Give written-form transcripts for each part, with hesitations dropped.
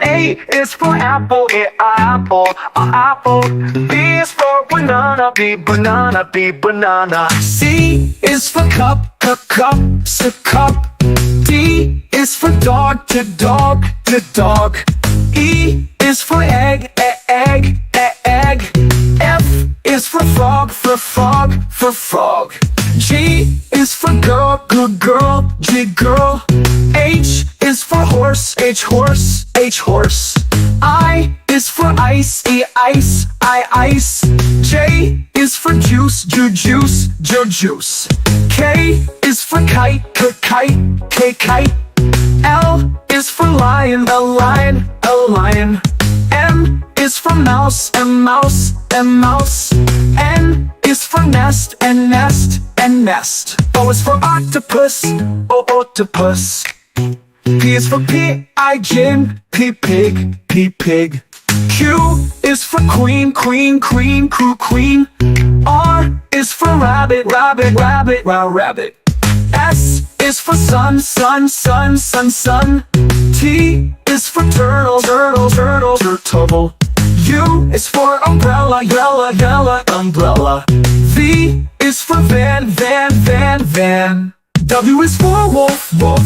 A is for apple, apple, apple. B is for banana, banana, banana. C is for cup, cup, cup. D is for dog, dog, dog. E is for egg, egg, egg. F is for frog, frog. G is for girl, girl, girl. H is for horse, horse. I is for ice, ice. J is for juice, juice. K is for kite, kite. L is for lion, lion. M is for mouse, mouse. N is for nest, nest. O is for octopus, octopus. P is for pigeon, pig. Q is for queen, queen. R is for rabbit, rabbit. S is for sun. T is for turtle, turtle. U is for umbrella, umbrella. V is for van. W is for wolf, wolf.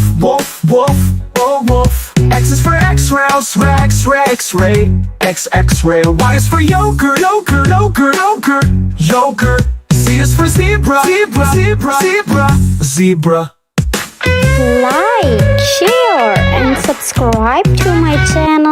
X is for X-ray, X-ray. Y is for yogurt, yogurt. Z is for zebra, zebra. Like, share, and subscribe to my channel.